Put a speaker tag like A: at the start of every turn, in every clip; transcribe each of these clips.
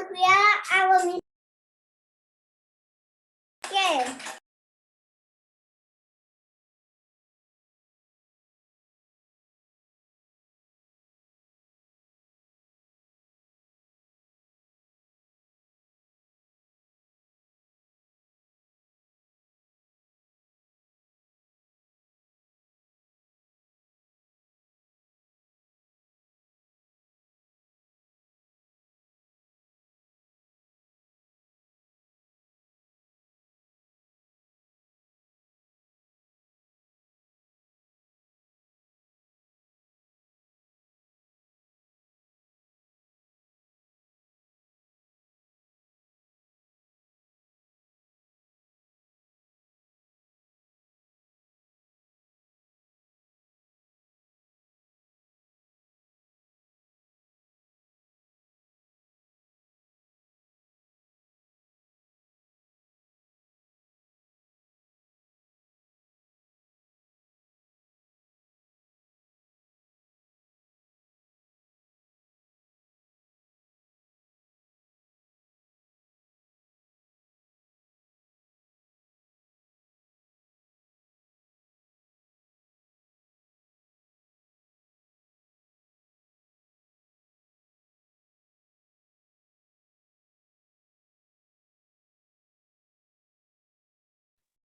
A: fui a vomitar. ¿Qué?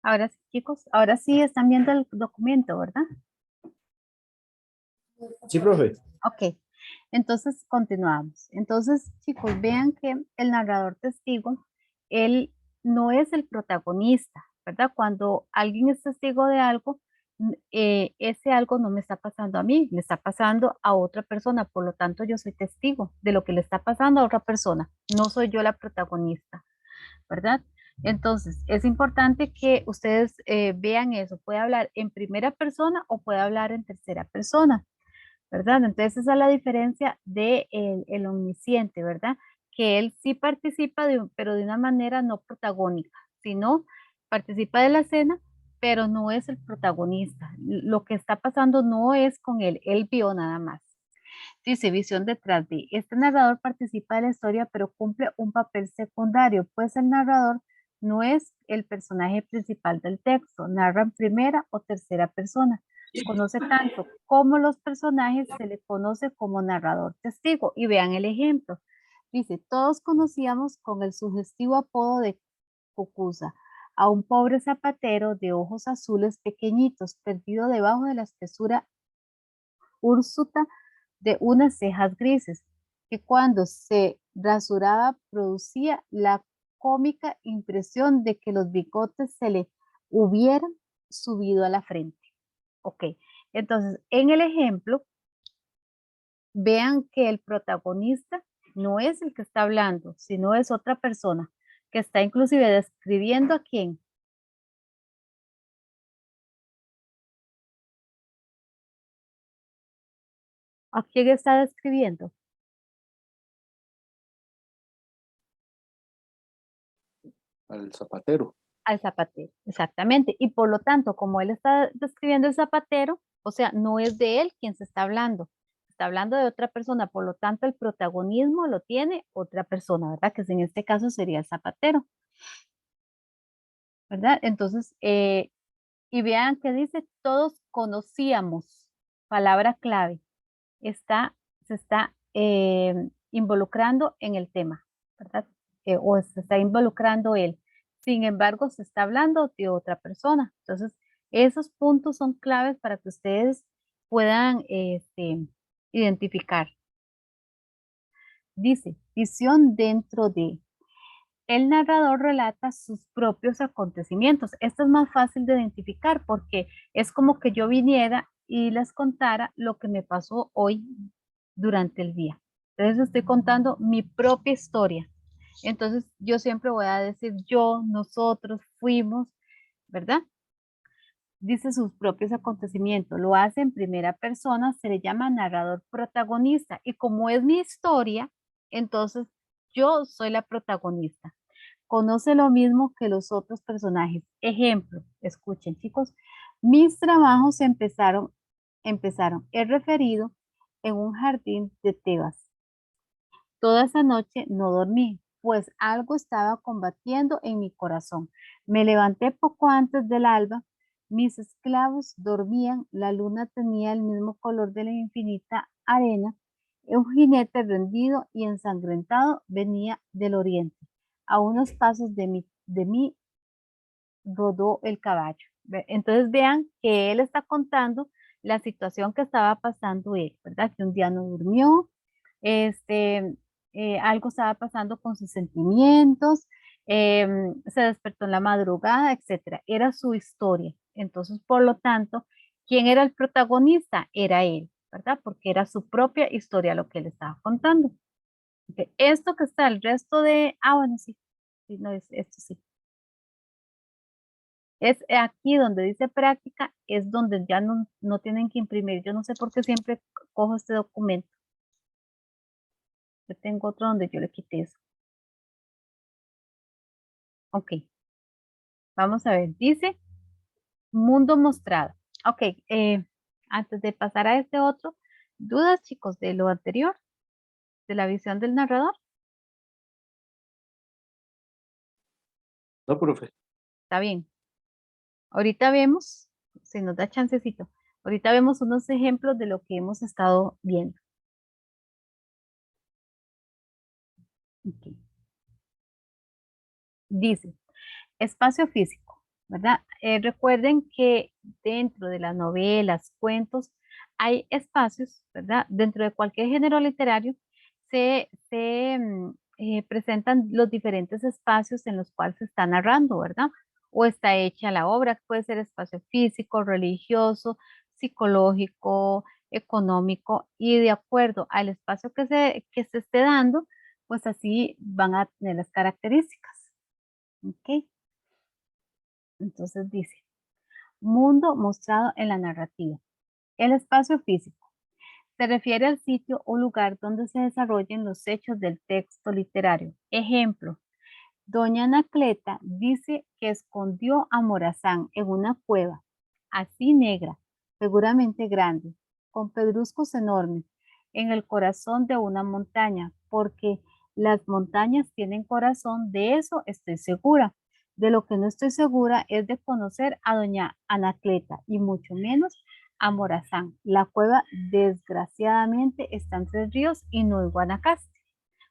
B: Ahora sí, chicos, ahora sí están viendo el documento, ¿verdad?
C: Sí, profe.
B: Ok, entonces continuamos. Entonces, chicos, vean que el narrador testigo, él no es el protagonista, ¿verdad? Cuando alguien es testigo de algo, ese algo no me está pasando a mí, le está pasando a otra persona, por lo tanto yo soy testigo de lo que le está pasando a otra persona, no soy yo la protagonista, ¿verdad? Entonces, es importante que ustedes vean eso, puede hablar en primera persona o puede hablar en tercera persona, ¿verdad? Entonces esa es la diferencia de el omnisciente, ¿verdad? Que él sí participa, pero de una manera no protagónica, sino participa de la escena, pero no es el protagonista. Lo que está pasando no es con él vio nada más. Dice visión detrás de. Este narrador participa de la historia, pero cumple un papel secundario, pues el narrador no es el personaje principal del texto, narra en primera o tercera persona. Conoce tanto como los personajes, se le conoce como narrador testigo. Y vean el ejemplo. Dice, todos conocíamos con el sugestivo apodo de Cucuza a un pobre zapatero de ojos azules pequeñitos, perdido debajo de la espesura hirsuta de unas cejas grises, que cuando se rasuraba producía la cómica impresión de que los bigotes se le hubieran subido a la frente. Ok, entonces en el ejemplo, vean que el protagonista no es el que está hablando, sino es otra persona que está inclusive describiendo a quién. ¿A quién está describiendo?
C: Al zapatero.
B: Al zapatero, exactamente. Y por lo tanto, como él está describiendo el zapatero, o sea, no es de él quien se está hablando de otra persona, por lo tanto el protagonismo lo tiene otra persona, ¿verdad? Que en este caso sería el zapatero, ¿verdad? Entonces, y vean que dice, todos conocíamos, palabra clave, se está involucrando en el tema, ¿verdad? O se está involucrando él. Sin embargo, se está hablando de otra persona. Entonces, esos puntos son claves para que ustedes puedan identificar. Dice, visión dentro de. El narrador relata sus propios acontecimientos. Esto es más fácil de identificar porque es como que yo viniera y les contara lo que me pasó hoy durante el día. Entonces estoy contando mi propia historia. Entonces yo siempre voy a decir yo, nosotros, fuimos, ¿verdad? Dice sus propios acontecimientos, lo hace en primera persona, se le llama narrador protagonista y como es mi historia, entonces yo soy la protagonista. Conoce lo mismo que los otros personajes. Ejemplo, escuchen chicos, mis trabajos empezaron, he referido en un jardín de Tebas. Toda esa noche no dormí, pues algo estaba combatiendo en mi corazón. Me levanté poco antes del alba. Mis esclavos dormían, la luna tenía el mismo color de la infinita arena. Un jinete rendido y ensangrentado venía del oriente. A unos pasos de mí rodó el caballo. Entonces vean que él está contando la situación que estaba pasando él, ¿verdad? Que un día no durmió, este, algo estaba pasando con sus sentimientos, se despertó en la madrugada, etcétera. Era su historia. Entonces, por lo tanto, ¿quién era el protagonista? Era él, ¿verdad? Porque era su propia historia lo que él estaba contando. Ok, esto que está el resto bueno, sí, sí, no, esto sí. Es aquí donde dice práctica, es donde ya no tienen que imprimir. Yo no sé por qué siempre cojo este documento. Yo tengo otro donde yo le quité eso. Ok, vamos a ver. Dice mundo mostrado. Ok, antes de pasar a este otro, ¿dudas, chicos, de lo anterior? ¿De la visión del narrador?
C: No, profe.
B: Está bien. Ahorita vemos, si nos da chancecito, ahorita vemos unos ejemplos de lo que hemos estado viendo. Ok. Dice, espacio físico, ¿verdad? Recuerden que dentro de las novelas, cuentos, hay espacios, ¿verdad? Dentro de cualquier género literario se presentan los diferentes espacios en los cuales se está narrando, ¿verdad? O está hecha la obra, puede ser espacio físico, religioso, psicológico, económico, y de acuerdo al espacio que se esté dando, pues así van a tener las características. ¿Ok? Entonces dice, mundo mostrado en la narrativa. El espacio físico se refiere al sitio o lugar donde se desarrollen los hechos del texto literario. Ejemplo, doña Anacleta dice que escondió a Morazán en una cueva, así negra, seguramente grande, con pedruscos enormes, en el corazón de una montaña, porque las montañas tienen corazón, de eso estoy segura. De lo que no estoy segura es de conocer a doña Anacleta y mucho menos a Morazán. La cueva desgraciadamente está en Tres Ríos y no en Guanacaste,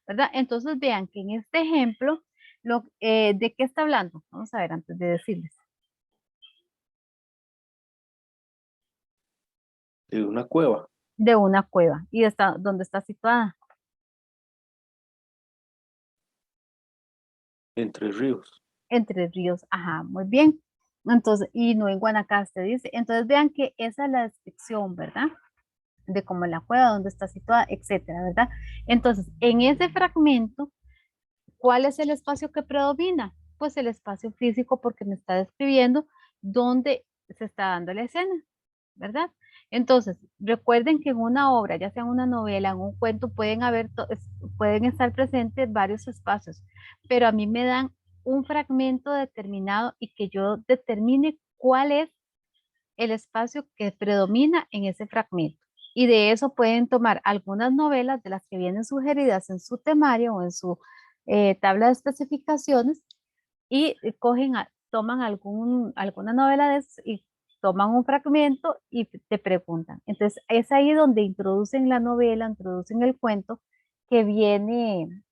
B: ¿verdad? Entonces vean que en este ejemplo, ¿de qué está hablando? Vamos a ver antes de decirles.
C: De una cueva.
B: De una cueva. ¿Y dónde está situada?
C: Entre ríos.
B: Entre Ríos. Ajá, muy bien. Entonces, y no en Guanacaste, dice. Entonces vean que esa es la descripción, ¿verdad? De cómo la cueva, dónde está situada, etcétera, ¿verdad? Entonces, en ese fragmento, ¿cuál es el espacio que predomina? Pues el espacio físico, porque me está describiendo dónde se está dando la escena, ¿verdad? Entonces, recuerden que en una obra, ya sea en una novela, en un cuento, pueden estar presentes varios espacios, pero a mí me dan un fragmento determinado y que yo determine cuál es el espacio que predomina en ese fragmento. Y de eso pueden tomar algunas novelas de las que vienen sugeridas en su temario o en su tabla de especificaciones y toman alguna novela de esas y toman un fragmento y te preguntan. Entonces es ahí donde introducen la novela, introducen el cuento que viene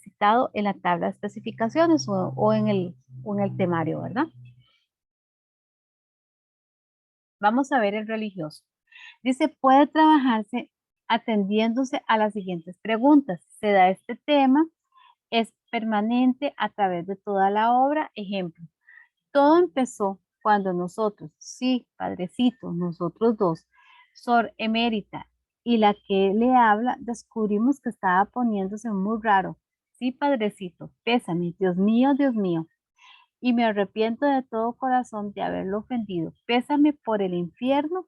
B: citado en la tabla de especificaciones o en el temario, ¿verdad? Vamos a ver el religioso. Dice, puede trabajarse atendiéndose a las siguientes preguntas. Se da este tema, es permanente a través de toda la obra. Ejemplo, todo empezó cuando nosotros, sí, padrecito, nosotros dos, Sor Emérita y la que le habla, descubrimos que estaba poniéndose muy raro. Sí, padrecito, pésame, Dios mío, Dios mío. Y me arrepiento de todo corazón de haberlo ofendido. Pésame por el infierno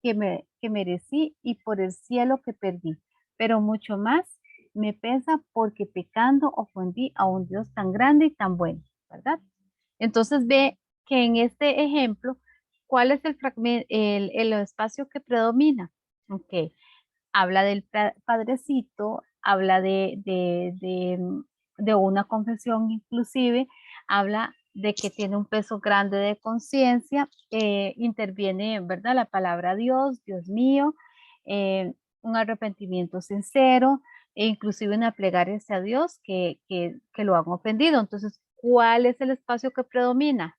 B: que merecí y por el cielo que perdí, pero mucho más me pesa porque pecando ofendí a un Dios tan grande y tan bueno, ¿verdad? Entonces ve que en este ejemplo, ¿cuál es el fragmento, el espacio que predomina? Ok, habla del padrecito, habla de una confesión inclusive, habla de que tiene un peso grande de conciencia, interviene, ¿verdad? La palabra Dios, Dios mío, un arrepentimiento sincero, e inclusive una plegaria hacia Dios que lo han ofendido. Entonces, ¿cuál es el espacio que predomina?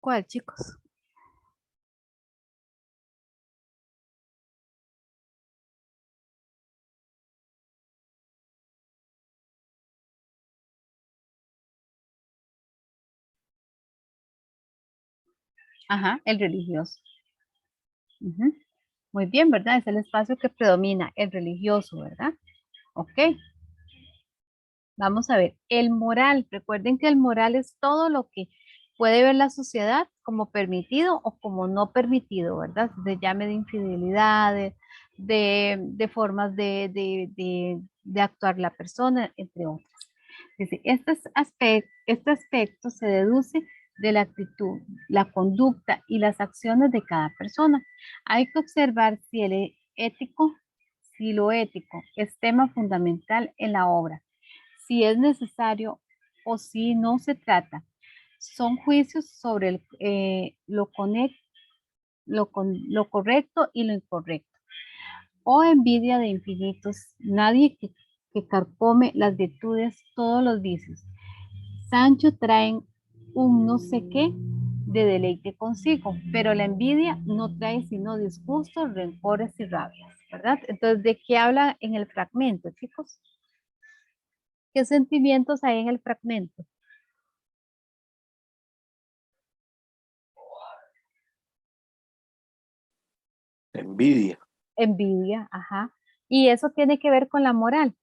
B: ¿Cuál, chicos? Ajá, el religioso. Ujú. Muy bien, ¿verdad? Es el espacio que predomina, el religioso, ¿verdad? Ok, vamos a ver. El moral, recuerden que el moral es todo lo que puede ver la sociedad como permitido o como no permitido, ¿verdad? Se llame de infidelidades, de formas de actuar la persona, entre otras. Dice, este aspecto se deduce de la actitud, la conducta y las acciones de cada persona. Hay que observar si lo ético es tema fundamental en la obra, si es necesario o si no se trata. Son juicios sobre lo correcto y lo incorrecto. O envidia de infinitos, nadie que carcome las virtudes, todos los vicios. Sancho traen un no sé qué de deleite consigo, pero la envidia no trae sino disgustos, rencores y rabias, ¿verdad? Entonces, ¿de qué habla en el fragmento, chicos? ¿Qué sentimientos hay en el fragmento?
C: Envidia.
B: Envidia, ajá. Y eso tiene que ver con la moral.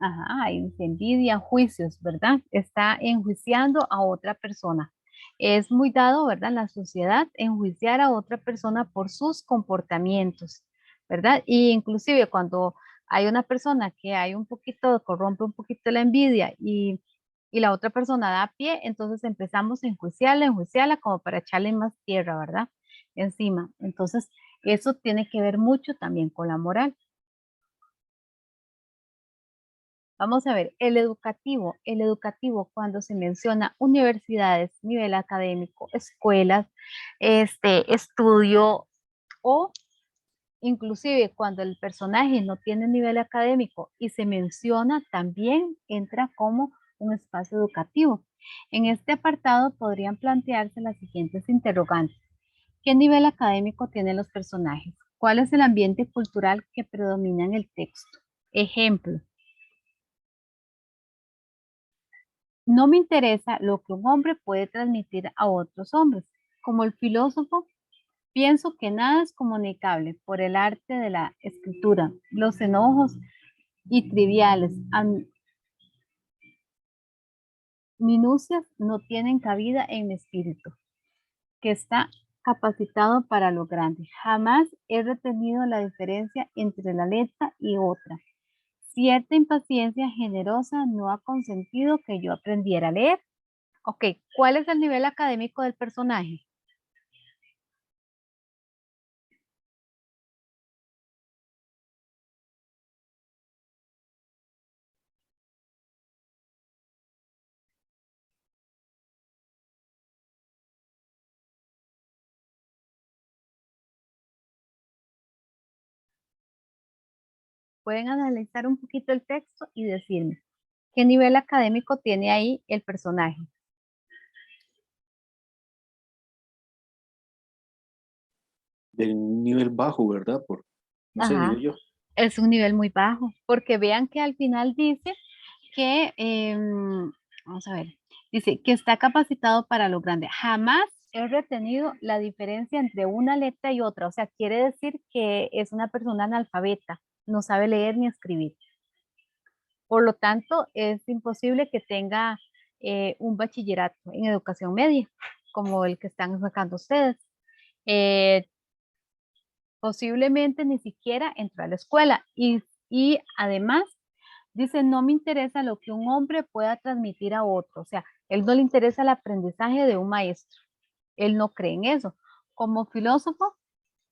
B: Ajá, ahí dice envidia, juicios, ¿verdad? Está enjuiciando a otra persona. Es muy dado, ¿verdad? En la sociedad enjuiciar a otra persona por sus comportamientos, ¿verdad? Y inclusive cuando hay una persona que hay un poquito, corrompe un poquito la envidia y la otra persona da pie, entonces empezamos a enjuiciarla como para echarle más tierra, ¿verdad? Encima. Entonces, eso tiene que ver mucho también con la moral. Vamos a ver, el educativo cuando se menciona universidades, nivel académico, escuelas, estudio o inclusive cuando el personaje no tiene nivel académico y se menciona, también entra como un espacio educativo. En este apartado podrían plantearse las siguientes interrogantes. ¿Qué nivel académico tienen los personajes? ¿Cuál es el ambiente cultural que predomina en el texto? Ejemplo. No me interesa lo que un hombre puede transmitir a otros hombres. Como el filósofo, pienso que nada es comunicable por el arte de la escritura. Los enojos y triviales minucias no tienen cabida en mi espíritu, que está capacitado para lo grande. Jamás he retenido la diferencia entre la letra y otra. Cierta impaciencia generosa no ha consentido que yo aprendiera a leer. Ok, ¿cuál es el nivel académico del personaje? Pueden analizar un poquito el texto y decirme qué nivel académico tiene ahí el personaje.
C: De un nivel bajo, ¿verdad? No sé, digo
B: Ajá,
C: yo.
B: es un nivel muy bajo, porque vean que al final dice que, vamos a ver, dice que está capacitado para lo grande. Jamás he retenido la diferencia entre una letra y otra, o sea, quiere decir que es una persona analfabeta, no sabe leer ni escribir. Por lo tanto, es imposible que tenga un bachillerato en educación media, como el que están sacando ustedes. Eh, Posiblemente ni siquiera entró a la escuela y además Dice, no me interesa lo que un hombre pueda transmitir a otro. O sea, él no le interesa el aprendizaje de un maestro. Él no cree en eso. Como filósofo,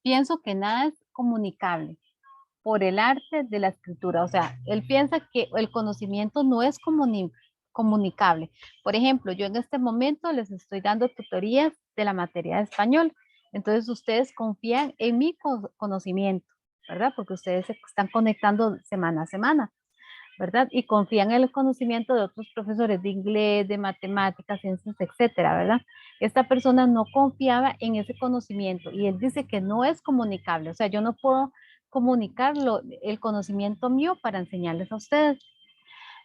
B: pienso que nada es comunicable por el arte de la escritura. O sea, él piensa que el conocimiento no es comunicable. Por ejemplo, yo en este momento les estoy dando tutorías de la materia de español. Entonces, ustedes confían en mi conocimiento, ¿verdad? Porque ustedes se están conectando semana a semana, ¿verdad? Y confían en el conocimiento de otros profesores de inglés, de matemáticas, ciencias, etcétera, ¿verdad? Esta persona no confiaba en ese conocimiento y él dice que no es comunicable, o sea, yo no puedo comunicarlo, el conocimiento mío para enseñarles a ustedes.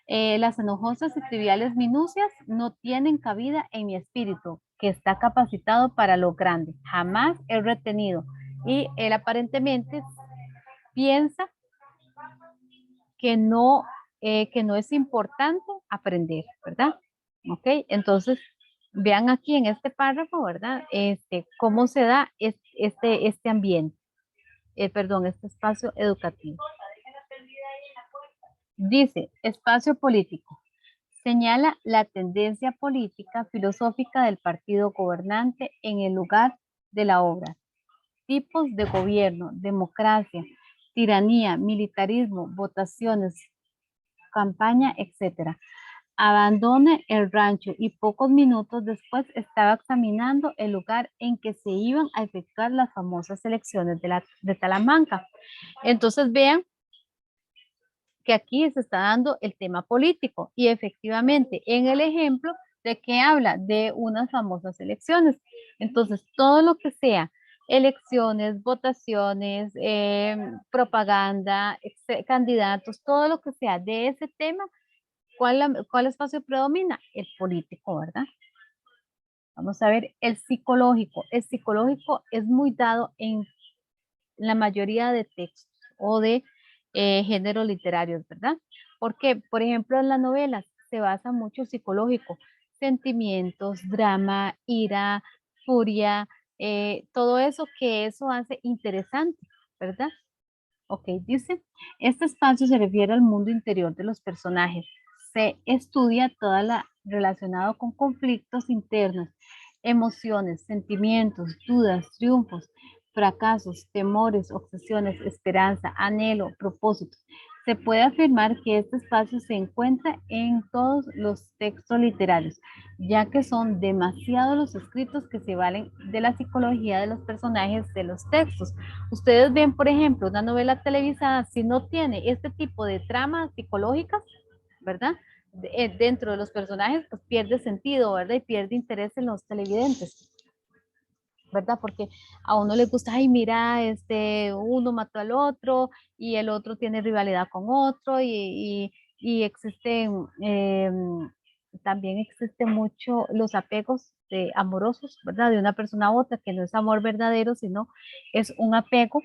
B: Las enojosas y triviales minucias no tienen cabida en mi espíritu, que está capacitado para lo grande. Jamás he retenido. Y él aparentemente piensa que no es importante aprender, ¿verdad? Ok, entonces vean aquí en este párrafo, ¿verdad? Cómo se da este ambiente, perdón, este espacio educativo. Dice, espacio político. Señala la tendencia política filosófica del partido gobernante en el lugar de la obra. Tipos de gobierno, democracia, tiranía, militarismo, votaciones, campaña, etcétera. Abandone el rancho y pocos minutos después estaba examinando el lugar en que se iban a efectuar las famosas elecciones de Talamanca. Entonces vean que aquí se está dando el tema político y efectivamente en el ejemplo de que habla de unas famosas elecciones. Entonces todo lo que sea elecciones, votaciones, propaganda, candidatos, todo lo que sea de ese tema, ¿cuál espacio predomina? El político, ¿verdad? Vamos a ver el psicológico. El psicológico es muy dado en la mayoría de textos o de géneros literarios, ¿verdad? Porque, por ejemplo, en las novelas se basa mucho psicológico, sentimientos, drama, ira, furia, todo eso que eso hace interesante, ¿verdad? Ok, dice, este espacio se refiere al mundo interior de los personajes. Se estudia toda la relacionado con conflictos internos, emociones, sentimientos, dudas, triunfos, fracasos, temores, obsesiones, esperanza, anhelo, propósitos. Se puede afirmar que este espacio se encuentra en todos los textos literarios, ya que son demasiados los escritos que se valen de la psicología de los personajes de los textos. Ustedes ven, por ejemplo, una novela televisada, si no tiene este tipo de tramas psicológicas, ¿verdad? Dentro de los personajes, pues pierde sentido, ¿verdad? Y pierde interés en los televidentes, ¿verdad? Porque a uno le gusta, ay, mira, uno mató al otro y el otro tiene rivalidad con otro y existen, también existe mucho los apegos amorosos, ¿verdad? De una persona a otra, que no es amor verdadero, sino es un apego,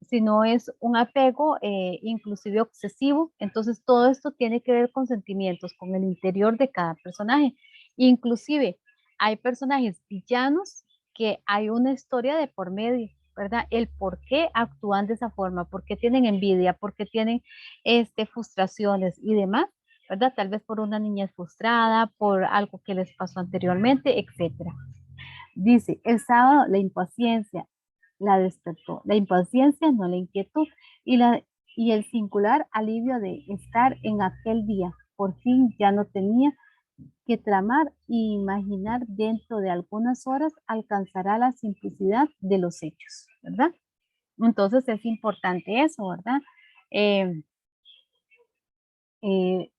B: sino es un apego inclusive obsesivo. Entonces todo esto tiene que ver con sentimientos, con el interior de cada personaje. Inclusive hay personajes villanos que hay una historia de por medio, ¿verdad? El por qué actúan de esa forma, por qué tienen envidia, por qué tienen frustraciones y demás, ¿verdad? Tal vez por una niñez frustrada, por algo que les pasó anteriormente, etcétera. Dice, el sábado la impaciencia la despertó, la impaciencia, no la inquietud, y el singular alivio de estar en aquel día. Por fin ya no tenía que tramar e imaginar dentro de algunas horas alcanzará la simplicidad de los hechos, ¿verdad? Entonces es importante eso, ¿verdad? Eh, eh,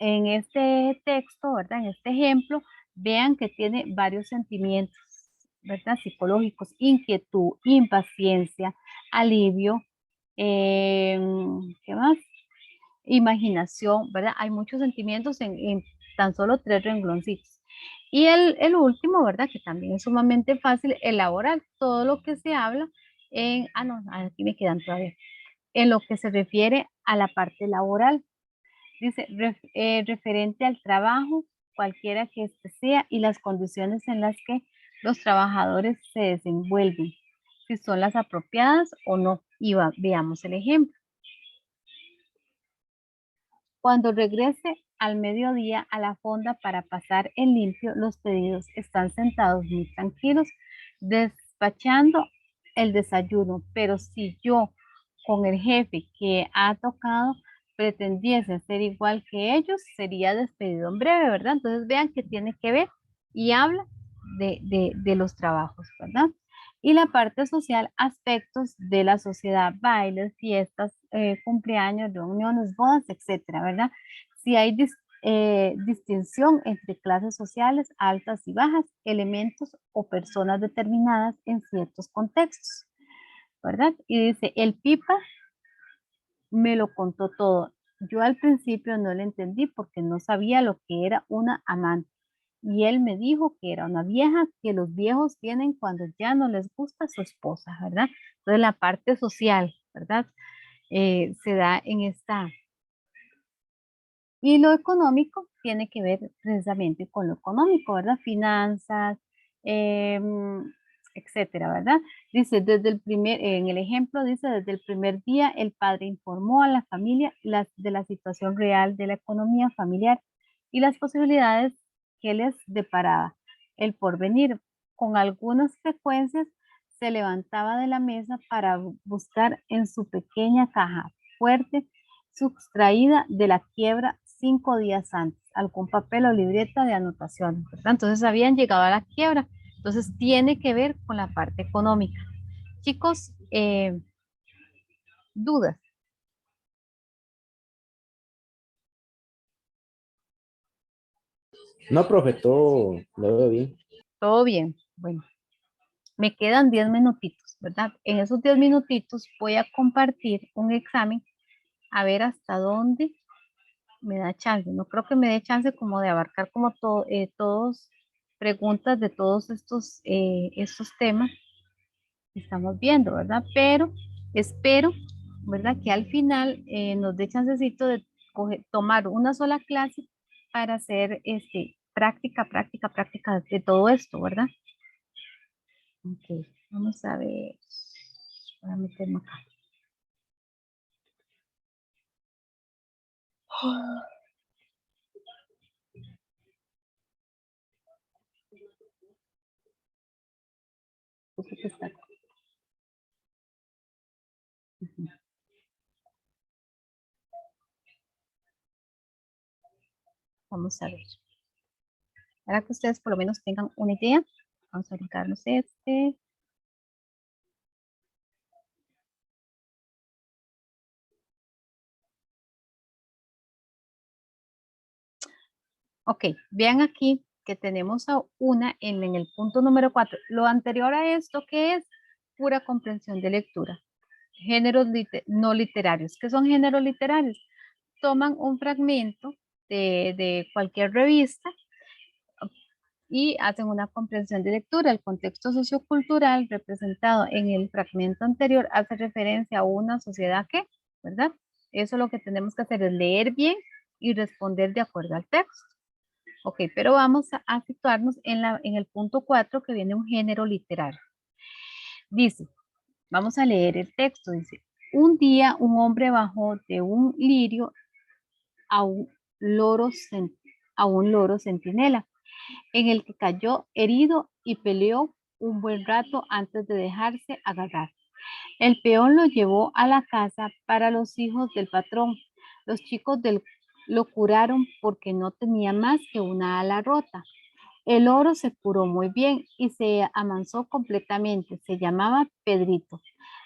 B: en este texto, ¿verdad? En este ejemplo, vean que tiene varios sentimientos, ¿verdad? Psicológicos, inquietud, impaciencia, alivio, eh, ¿qué más? Imaginación, ¿verdad? Hay muchos sentimientos en tan solo 3 rengloncitos. Y el último, ¿verdad? Que también es sumamente fácil, elaborar todo lo que se habla no, aquí me quedan todavía, en lo que se refiere a la parte laboral. Dice, referente al trabajo, cualquiera que este sea, y las condiciones en las que los trabajadores se desenvuelven, si son las apropiadas o no. Y veamos el ejemplo. Cuando regrese al mediodía a la fonda para pasar en limpio los pedidos, están sentados muy tranquilos, despachando el desayuno. Pero si yo, con el jefe que ha tocado, pretendiese ser igual que ellos, sería despedido en breve, ¿verdad? Entonces vean que tiene que ver y habla de los trabajos, ¿verdad? Y la parte social, aspectos de la sociedad, bailes, fiestas, cumpleaños, reuniones, bodas, etcétera, ¿verdad? Si hay distinción entre clases sociales altas y bajas, elementos o personas determinadas en ciertos contextos, ¿verdad? Y dice, el Pipa me lo contó todo. Yo al principio no le entendí porque no sabía lo que era una amante. Y él me dijo que era una vieja, que los viejos vienen cuando ya no les gusta su esposa, ¿verdad? Entonces la parte social, ¿verdad? Se da en esta. Y lo económico tiene que ver precisamente con lo económico, ¿verdad? Finanzas, etcétera, ¿verdad? Dice, en el ejemplo dice, desde el primer día el padre informó a la familia de la situación real de la economía familiar y las posibilidades que les deparaba el porvenir. Con algunas frecuencias se levantaba de la mesa para buscar en su pequeña caja fuerte sustraída de la quiebra 5 días antes, algún papel o libreta de anotación, ¿verdad? Entonces habían llegado a la quiebra. Entonces tiene que ver con la parte económica. Chicos, dudas.
D: No, profe, todo lo veo bien.
B: Todo bien. Bueno, me quedan 10 minutitos, ¿verdad? En esos 10 minutitos voy a compartir un examen a ver hasta dónde me da chance. No creo que me dé chance como de abarcar como todos preguntas de todos estos temas que estamos viendo, ¿verdad? Pero espero, ¿verdad? Que al final nos dé chancecito de tomar una sola clase para hacer práctica de todo esto, ¿verdad? Ok, vamos a ver. Voy a meterme acá. Creo que está acá. Ujú. Vamos a ver. Para que ustedes por lo menos tengan una idea, vamos a brincarnos este. Ok, vean aquí que tenemos a una en el punto número 4. Lo anterior a esto, ¿qué es? Pura comprensión de lectura. Géneros no literarios. ¿Qué son géneros literarios? Toman un fragmento de cualquier revista y hacen una comprensión de lectura. El contexto sociocultural representado en el fragmento anterior hace referencia a una sociedad que, ¿verdad? Eso lo que tenemos que hacer es leer bien y responder de acuerdo al texto. Ok, pero vamos a situarnos en el punto 4 que viene un género literario. Dice, vamos a leer el texto, dice, un día un hombre bajó de un lirio a un loro, a un loro centinela, en el que cayó herido y peleó un buen rato antes de dejarse agarrar. El peón lo llevó a la casa para los hijos del patrón. Los chicos lo curaron porque no tenía más que una ala rota. El loro se curó muy bien y se amansó completamente. Se llamaba Pedrito.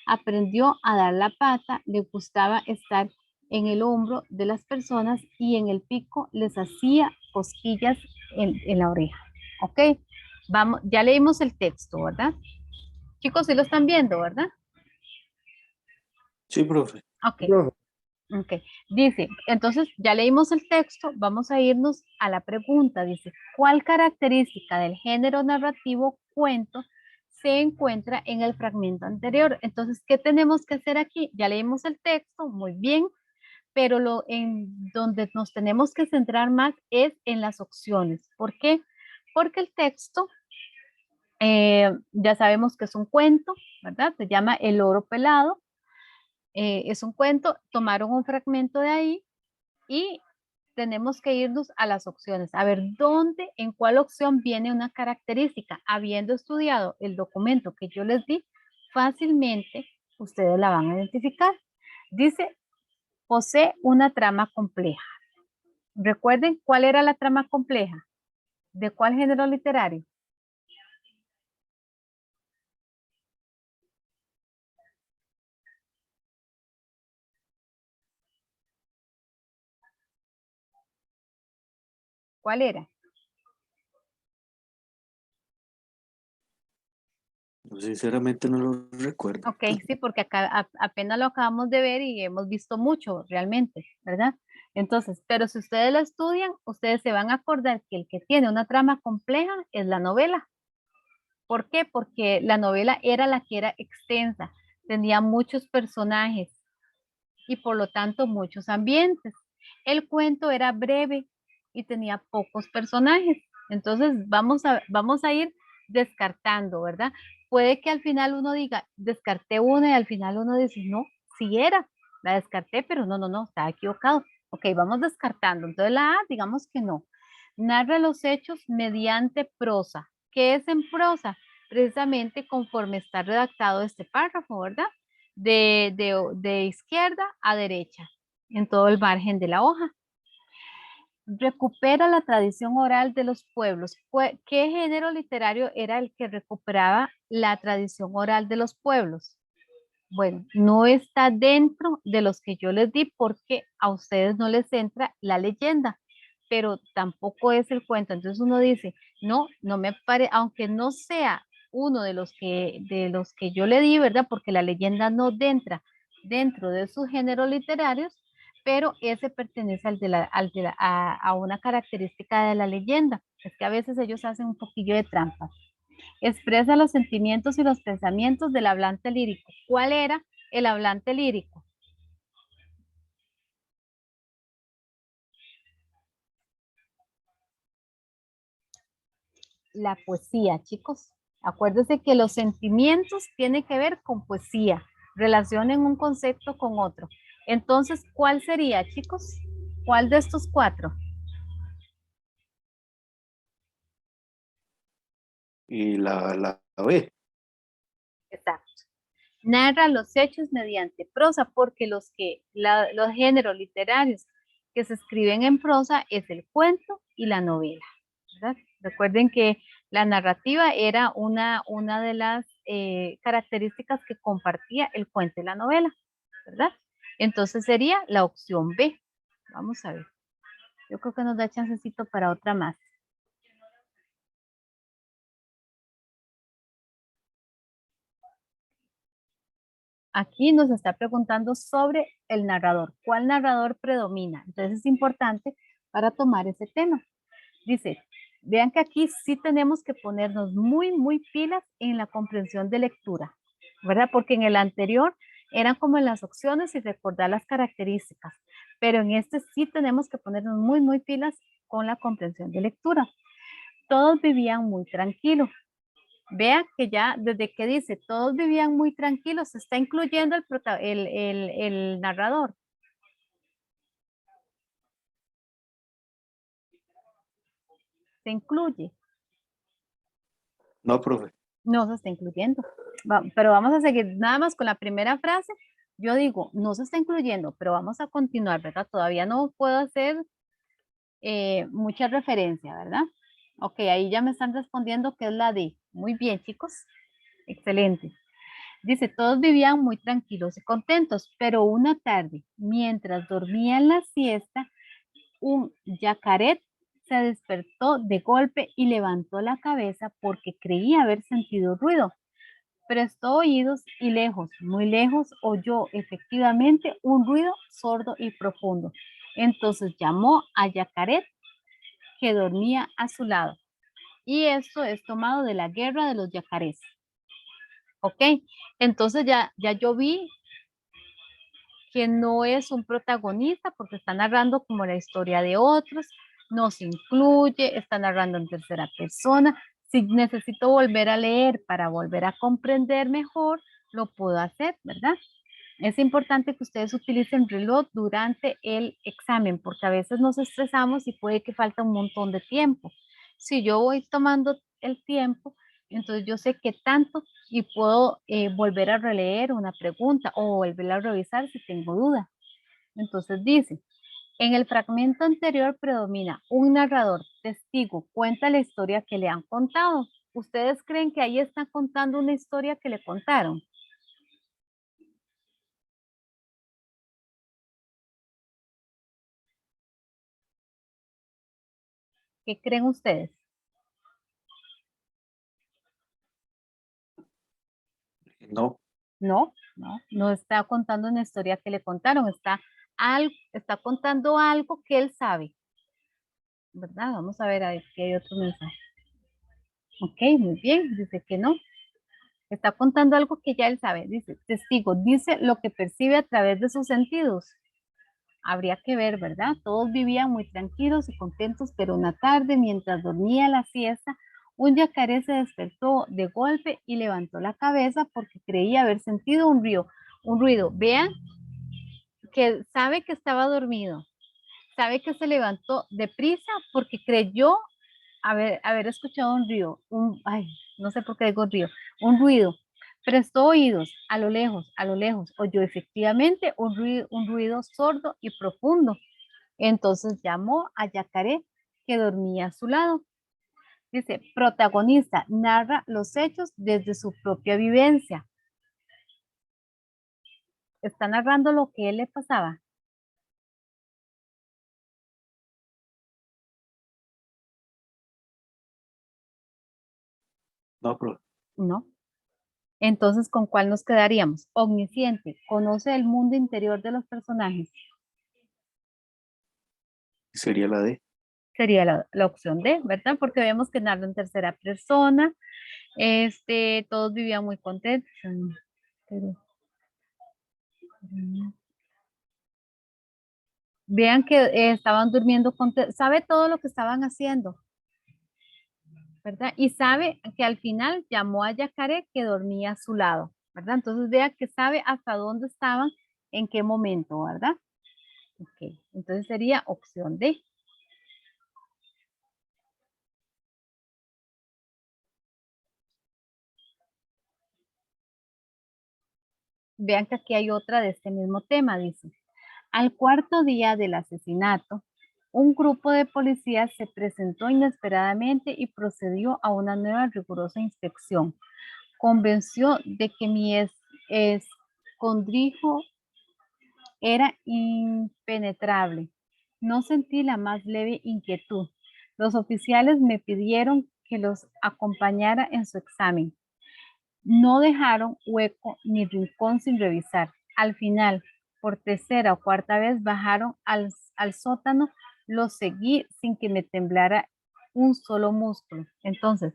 B: Aprendió a dar la pata, le gustaba estar en el hombro de las personas y en el pico les hacía cosquillas en la oreja. ¿Ok? Vamos, ya leímos el texto, ¿verdad? Chicos, sí lo están viendo, ¿verdad?
C: Sí, profe.
B: Ok.
D: Profe,
B: Ok, dice, entonces ya leímos el texto, vamos a irnos a la pregunta. Dice, ¿cuál característica del género narrativo cuento se encuentra en el fragmento anterior? Entonces, ¿qué tenemos que hacer aquí? Ya leímos el texto, muy bien, pero en donde nos tenemos que centrar más es en las opciones. ¿Por qué? Porque el texto, ya sabemos que es un cuento, ¿verdad? Se llama El oro pelado. Es un cuento, tomaron un fragmento de ahí y tenemos que irnos a las opciones, a ver dónde, en cuál opción viene una característica. Habiendo estudiado el documento que yo les di, fácilmente ustedes la van a identificar. Dice, posee una trama compleja. Recuerden cuál era la trama compleja. ¿De cuál género literario? ¿Cuál era?
C: Yo sinceramente no lo recuerdo.
B: Ok, sí, porque acá apenas lo acabamos de ver y hemos visto mucho realmente, ¿verdad? Entonces, pero si ustedes lo estudian, ustedes se van a acordar que el que tiene una trama compleja es la novela. ¿Por qué? Porque la novela era la que era extensa, tenía muchos personajes y por lo tanto muchos ambientes. El cuento era breve y tenía pocos personajes. Entonces vamos a ir descartando, ¿verdad? Puede que al final uno diga, descarté una y al final uno dice, no, sí era, la descarté, pero no, estaba equivocado. Ok, vamos descartando. Entonces la A, digamos que no. Narra los hechos mediante prosa. ¿Qué es en prosa? Precisamente conforme está redactado este párrafo, ¿verdad? De izquierda a derecha, en todo el margen de la hoja. Recupera la tradición oral de los pueblos. ¿Qué género literario era el que recuperaba la tradición oral de los pueblos? Bueno, no está dentro de los que yo les di porque a ustedes no les entra la leyenda, pero tampoco es el cuento. Entonces uno dice, no, no me parece, aunque no sea uno de los que yo le di, ¿verdad? Porque la leyenda no entra dentro de sus géneros literarios, pero ese pertenece a una característica de la leyenda. Es que a veces ellos hacen un poquillo de trampa. Expresa los sentimientos y los pensamientos del hablante lírico. ¿Cuál era el hablante lírico? La poesía, chicos. Acuérdense que los sentimientos tienen que ver con poesía. Relacionen un concepto con otro. Entonces, ¿cuál sería, chicos? ¿Cuál de estos cuatro?
C: Y la B.
B: Exacto. Narra los hechos mediante prosa, porque los géneros literarios que se escriben en prosa es el cuento y la novela, ¿verdad? Recuerden que la narrativa era una de las características que compartía el cuento y la novela, ¿verdad? Entonces sería la opción B. Vamos a ver. Yo creo que nos da chancecito para otra más. Aquí nos está preguntando sobre el narrador. ¿Cuál narrador predomina? Entonces es importante para tomar ese tema. Dice, vean que aquí sí tenemos que ponernos muy pilas en la comprensión de lectura, ¿verdad? Porque en el anterior eran como en las opciones y recordar las características, pero en este sí tenemos que ponernos muy pilas con la comprensión de lectura. Todos vivían muy tranquilos. Vea que ya desde que dice todos vivían muy tranquilos, se está incluyendo el narrador. Se incluye.
C: No, profe.
B: No se está incluyendo. Pero vamos a seguir nada más con la primera frase. Yo digo, no se está incluyendo, pero vamos a continuar, ¿verdad? Todavía no puedo hacer mucha referencia, ¿verdad? Ok, ahí ya me están respondiendo que es la D. Muy bien, chicos. Excelente. Dice, todos vivían muy tranquilos y contentos, pero una tarde, mientras dormían la siesta, un yacaret se despertó de golpe y levantó la cabeza porque creía haber sentido ruido. Prestó oídos y lejos, muy lejos, oyó efectivamente un ruido sordo y profundo. Entonces llamó a Yacaret, que dormía a su lado. Y esto es tomado de la guerra de los yacarés. ¿Ok? Entonces ya yo vi que no es un protagonista porque está narrando como la historia de otros, no se incluye, está narrando en tercera persona. Si necesito volver a leer para volver a comprender mejor, lo puedo hacer, ¿verdad? Es importante que ustedes utilicen reloj durante el examen, porque a veces nos estresamos y puede que falta un montón de tiempo. Si yo voy tomando el tiempo, entonces yo sé qué tanto y puedo volver a releer una pregunta o volver a revisar si tengo duda. Entonces dice, en el fragmento anterior predomina un narrador, testigo, cuenta la historia que le han contado. ¿Ustedes creen que ahí están contando una historia que le contaron? ¿Qué creen ustedes?
C: No,
B: No está contando una historia que le contaron, está contando algo que él sabe, ¿verdad? Vamos a ver aquí hay otro mensaje. Ok, muy bien, dice que no. Está contando algo que ya él sabe, dice, testigo, dice lo que percibe a través de sus sentidos. Habría que ver, ¿verdad? Todos vivían muy tranquilos y contentos, pero una tarde, mientras dormía la siesta, un yacaré se despertó de golpe y levantó la cabeza porque creía haber sentido un ruido. Vean que sabe que estaba dormido, sabe que se levantó deprisa porque creyó haber escuchado ay, no sé por qué digo río, un ruido. Prestó oídos a lo lejos, oyó efectivamente un ruido sordo y profundo. Entonces llamó a Yacaré, que dormía a su lado. Dice, protagonista, narra los hechos desde su propia vivencia. Está narrando lo que él le pasaba.
C: no, pero
B: ¿No? Entonces, ¿con cuál nos quedaríamos? Omnisciente, conoce el mundo interior de los personajes.
C: sería la D.
B: Sería la opción D, ¿verdad? Porque vemos que narra en tercera persona. Todos vivían muy contentos. Pero- Vean que estaban durmiendo contentos. Sabe todo lo que estaban haciendo, ¿verdad? Y sabe que al final llamó a Yacaré que dormía a su lado, ¿verdad? Entonces vea que sabe hasta dónde estaban, en qué momento, ¿verdad? Ok, entonces sería opción D. Vean que aquí hay otra de este mismo tema, dice. Al cuarto día del asesinato, un grupo de policías se presentó inesperadamente y procedió a una nueva rigurosa inspección. Convenció de que mi escondrijo era impenetrable. No sentí la más leve inquietud. Los oficiales me pidieron que los acompañara en su examen. No dejaron hueco ni rincón sin revisar. Al final, por tercera o cuarta vez, bajaron al sótano. Los seguí sin que me temblara un solo músculo. Entonces,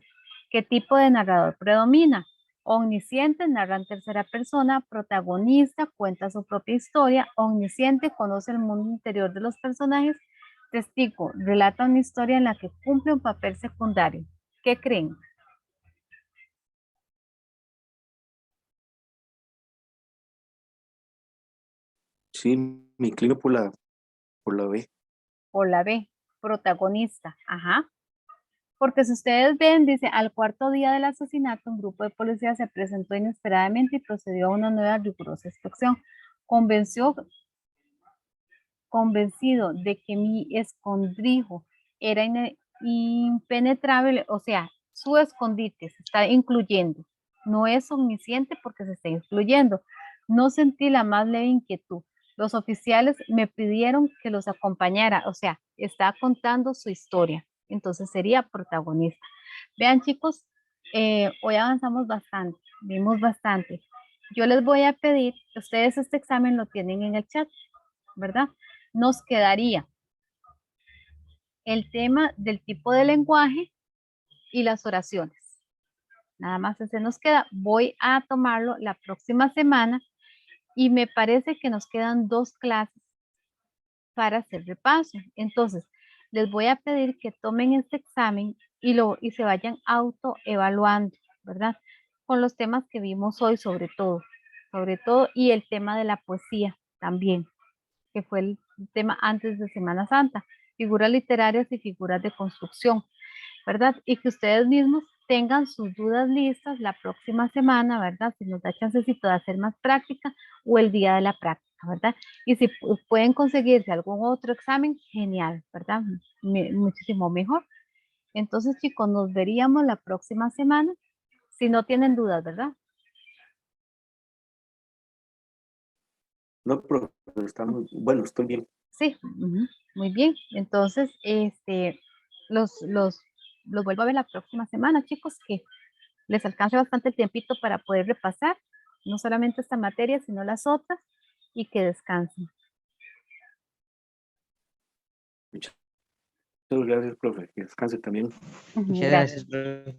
B: ¿qué tipo de narrador predomina? Omnisciente, narra en tercera persona, protagonista, cuenta su propia historia, omnisciente, conoce el mundo interior de los personajes, testigo, relata una historia en la que cumple un papel secundario. ¿Qué creen?
C: Sí, me inclino por la B.
B: O la B, protagonista. Ajá. Porque si ustedes ven, dice, al cuarto día del asesinato, un grupo de policías se presentó inesperadamente y procedió a una nueva rigurosa inspección. Convenció, convencido de que mi escondrijo era impenetrable, o sea, su escondite se está incluyendo. No es omnisciente porque se está incluyendo. No sentí la más leve inquietud. Los oficiales me pidieron que los acompañara, o sea, está contando su historia. Entonces sería protagonista. Vean, chicos, hoy avanzamos bastante, vimos bastante. Yo les voy a pedir, ustedes este examen lo tienen en el chat, ¿verdad? Nos quedaría el tema del tipo de lenguaje y las oraciones. Nada más ese nos queda. Voy a tomarlo la próxima semana y me parece que nos quedan 2 clases para hacer repaso. Entonces, les voy a pedir que tomen este examen y se vayan autoevaluando, ¿verdad? Con los temas que vimos hoy sobre todo. sobre todo, y el tema de la poesía también, que fue el tema antes de Semana Santa, figuras literarias y figuras de construcción, ¿verdad? Y que ustedes mismos tengan sus dudas listas la próxima semana, ¿verdad? Si nos da chancecito de hacer más práctica o el día de la práctica, ¿verdad? Y si pueden conseguirse algún otro examen, genial, ¿verdad? Muchísimo mejor. Entonces, chicos, nos veríamos la próxima semana, si no tienen dudas, ¿verdad?
C: No, pero está muy, bueno, estoy bien.
B: Sí, muy bien. Entonces, los vuelvo a ver la próxima semana, chicos, que les alcance bastante el tiempito para poder repasar, no solamente esta materia, sino las otras, y que descansen.
C: Muchas gracias, profe. Que descanse también.
E: Muchas
B: Gracias.
E: gracias, profe.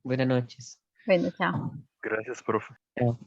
E: Buenas noches.
B: Bueno, chao.
F: Gracias, profe.
E: Chao.